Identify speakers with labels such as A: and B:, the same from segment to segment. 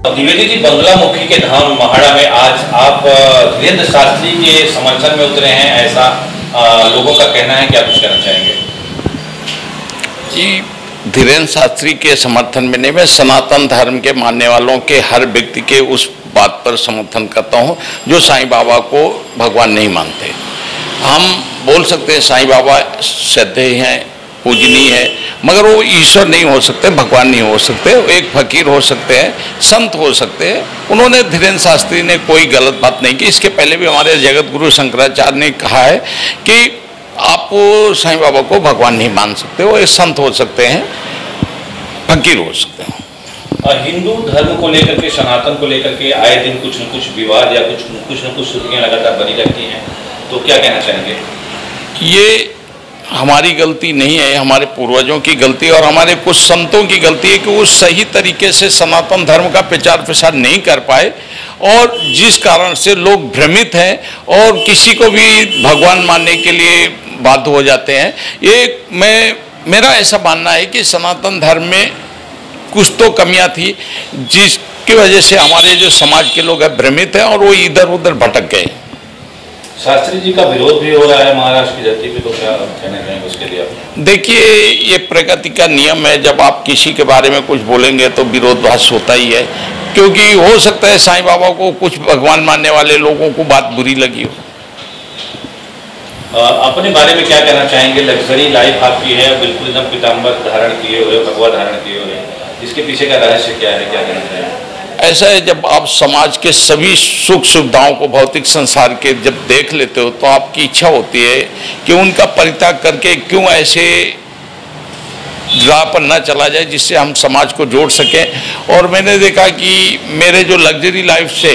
A: द्विवेदी जी, बंगलामुखी के धाम महाड़ा में आज आप धीरेन्द्र शास्त्री के समर्थन में उतरे हैं, ऐसा लोगों का कहना है। क्या कुछ कहना चाहेंगे
B: जी? धीरेन्द्र शास्त्री के समर्थन में नहीं, मैं सनातन धर्म के मानने वालों के हर व्यक्ति के उस बात पर समर्थन करता हूँ जो साईं बाबा को भगवान नहीं मानते। हम बोल सकते हैं साईं बाबा श्रद्धेय हैं, पूजनीय है, मगर वो ईश्वर नहीं हो सकते, भगवान नहीं हो सकते। एक फकीर हो सकते हैं, संत हो सकते हैं। उन्होंने, धीरेन्द्र शास्त्री ने कोई गलत बात नहीं की। इसके पहले भी हमारे जगत गुरु शंकराचार्य ने कहा है कि आप साईं बाबा को भगवान नहीं मान सकते, वो एक संत हो सकते हैं, फकीर हो सकते हैं।
A: हिंदू धर्म को लेकर के, सनातन को लेकर के आए दिन कुछ न कुछ विवाद या कुछ न कुछ स्थितियाँ लगातार बनी रहती हैं, तो क्या कहना चाहेंगे?
B: ये हमारी गलती नहीं है, हमारे पूर्वजों की गलती और हमारे कुछ संतों की गलती है कि वो सही तरीके से सनातन धर्म का प्रचार प्रसार नहीं कर पाए, और जिस कारण से लोग भ्रमित हैं और किसी को भी भगवान मानने के लिए बाध्य हो जाते हैं। ये मेरा ऐसा मानना है कि सनातन धर्म में कुछ तो कमियां थी जिसकी वजह से हमारे जो समाज के लोग हैं भ्रमित हैं और वो इधर उधर भटक गए।
A: शास्त्री जी का विरोध भी हो रहा है महाराष्ट्र की धरती पे, तो क्या कहना चाहेंगे उसके लिए आप?
B: देखिए, ये प्रगति का नियम है, जब आप किसी के बारे में कुछ बोलेंगे तो विरोधाभास होता ही है, क्योंकि हो सकता है साईं बाबा को कुछ भगवान मानने वाले लोगों को बात बुरी लगी हो।
A: अपने बारे में क्या कहना चाहेंगे? लग्जरी लाइफ आपकी है, बिल्कुल एकदम पीताम्बर धारण किए हुए, भगवा धारण किए हुए, इसके पीछे का रहस्य क्या है, क्या कहना चाहेंगे?
B: ऐसा है, जब आप समाज के सभी सुख सुविधाओं को, भौतिक संसार के जब देख लेते हो तो आपकी इच्छा होती है कि उनका परित्याग करके क्यों ऐसे राह पर न चला जाए जिससे हम समाज को जोड़ सकें। और मैंने देखा कि मेरे जो लग्जरी लाइफ से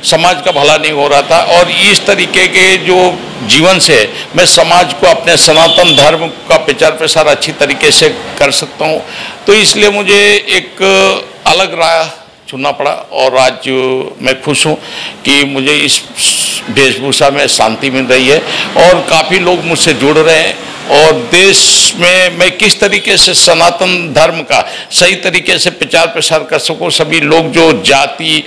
B: समाज का भला नहीं हो रहा था, और इस तरीके के जो जीवन से मैं समाज को, अपने सनातन धर्म का प्रचार प्रसार अच्छी तरीके से कर सकता हूँ। तो इसलिए मुझे एक अलग राह चुनना पड़ा, और आज मैं खुश हूँ कि मुझे इस वेशभूषा में शांति मिल रही है और काफ़ी लोग मुझसे जुड़ रहे हैं। और देश में मैं किस तरीके से सनातन धर्म का सही तरीके से प्रचार प्रसार कर सकूं, सभी लोग जो जाति,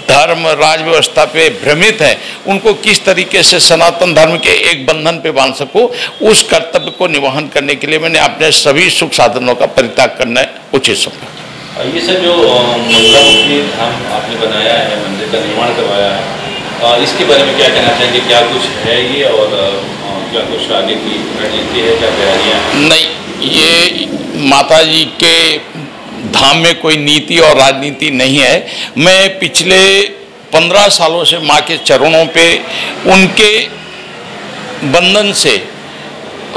B: धर्म, राज व्यवस्था पे भ्रमित हैं, उनको किस तरीके से सनातन धर्म के एक बंधन पे बांध सकूं, उस कर्तव्य को निर्वहन करने के लिए मैंने अपने सभी सुख साधनों का परित्याग करना उचित समझा।
A: ये सब जो बंगलामुखी धाम आपने बनाया है, मंदिर का निर्माण करवाया है, इसके बारे में क्या कहना चाहेंगे? क्या कुछ है ये, और क्या कुछ आगे की रणनीति है, क्या तैयारियाँ?
B: नहीं, ये माता जी के धाम में कोई नीति और राजनीति नहीं है। मैं पिछले 15 सालों से माँ के चरणों पे, उनके बंधन से,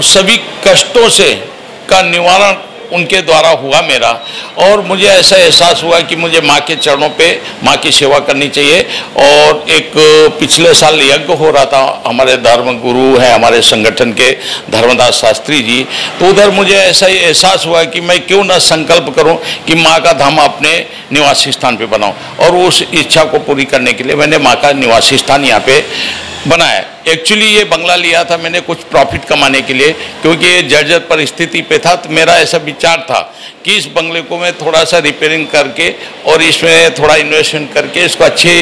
B: सभी कष्टों से का निवारण उनके द्वारा हुआ मेरा, और मुझे ऐसा एहसास हुआ कि मुझे माँ के चरणों पे माँ की सेवा करनी चाहिए। और एक पिछले साल यज्ञ हो रहा था, हमारे धर्म गुरु हैं हमारे संगठन के धर्मदास शास्त्री जी, तो उधर मुझे ऐसा ही एहसास हुआ कि मैं क्यों ना संकल्प करूं कि माँ का धाम अपने निवासी स्थान पे बनाऊं, और उस इच्छा को पूरी करने के लिए मैंने माँ का निवासी स्थान यहाँ पे बनाया। एक्चुअली ये बंगला लिया था मैंने कुछ प्रॉफिट कमाने के लिए, क्योंकि ये जर्जर परिस्थिति पे था। तो मेरा ऐसा विचार था कि इस बंगले को मैं थोड़ा सा रिपेयरिंग करके और इसमें थोड़ा इन्वेस्टमेंट करके इसको अच्छे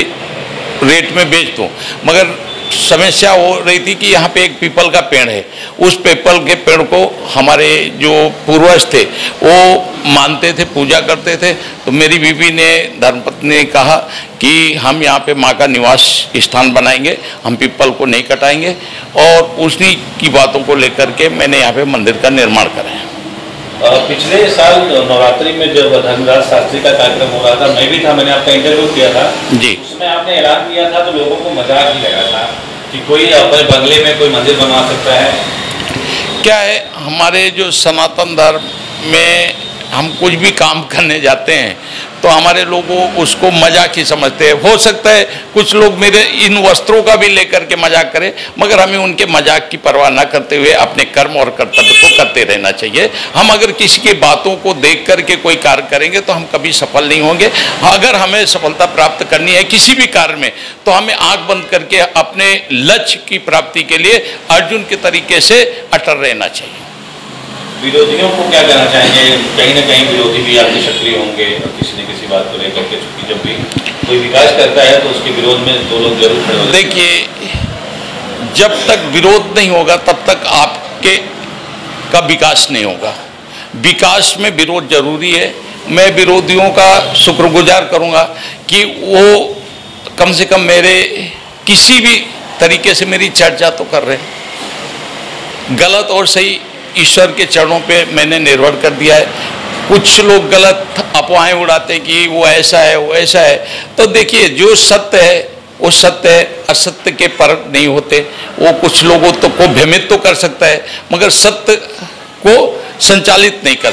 B: रेट में बेच दूँ। मगर समस्या हो रही थी कि यहाँ पे एक पीपल का पेड़ है, उस पीपल के पेड़ को हमारे जो पूर्वज थे वो मानते थे, पूजा करते थे। तो मेरी बीवी ने, धर्मपत्नी ने कहा कि हम यहाँ पे माँ का निवास स्थान बनाएंगे, हम पीपल को नहीं कटाएंगे, और उसी की बातों को लेकर के मैंने यहाँ पे मंदिर का निर्माण कराया।
A: पिछले साल नवरात्रि में जब धर्मदास शास्त्री का कार्यक्रम हो रहा था, मैं भी था, मैंने आपका इंटरव्यू किया था
B: जी।
A: उसमें आपने ऐलान किया था तो लोगों को मजाक ही लगा था कि कोई अपने बंगले में कोई मंदिर बनवा सकता है।
B: क्या है, हमारे जो सनातन धर्म में हम कुछ भी काम करने जाते हैं तो हमारे लोगों उसको मजाक ही समझते हैं। हो सकता है कुछ लोग मेरे इन वस्त्रों का भी लेकर के मजाक करें, मगर हमें उनके मजाक की परवाह न करते हुए अपने कर्म और कर्तव्य को करते रहना चाहिए। हम अगर किसी की बातों को देख करके कोई कार्य करेंगे तो हम कभी सफल नहीं होंगे। अगर हमें सफलता प्राप्त करनी है किसी भी कार्य में, तो हमें आंख बंद करके अपने लक्ष्य की प्राप्ति के लिए अर्जुन के तरीके से अटल रहना चाहिए।
A: विरोधियों को क्या कहना चाहेंगे? कहीं ना कहीं विरोधी भी आपके सक्रिय होंगे और किसी न किसी बात को लेकर के, चूंकि जब भी कोई विकास करता है तो उसके विरोध में दो लोग जरूर खड़े होते हैं।
B: देखिए, जब तक विरोध नहीं होगा तब तक आपके का विकास नहीं होगा। विकास में विरोध जरूरी है। मैं विरोधियों का शुक्रगुजार करूंगा कि वो कम से कम मेरे किसी भी तरीके से मेरी चर्चा तो कर रहे हैं। गलत और सही ईश्वर के चरणों पे मैंने निर्भर कर दिया है। कुछ लोग गलत अफवाहें उड़ाते हैं कि वो ऐसा है वो ऐसा है, तो देखिए जो सत्य है वो सत्य है, असत्य के परख नहीं होते। वो कुछ लोगों तो को भ्रमित तो कर सकता है मगर सत्य को संचालित नहीं कर,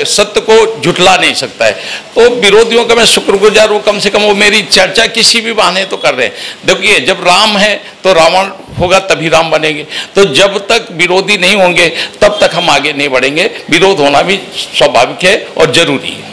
B: सत्य को झुठला नहीं सकता है। तो विरोधियों का मैं शुक्रगुजार हूँ, कम से कम वो मेरी चर्चा किसी भी बहाने तो कर रहे हैं। देखिए, जब राम है तो रावण होगा तभी राम बनेंगे। तो जब तक विरोधी नहीं होंगे तब तक हम आगे नहीं बढ़ेंगे। विरोध होना भी स्वाभाविक है और जरूरी है।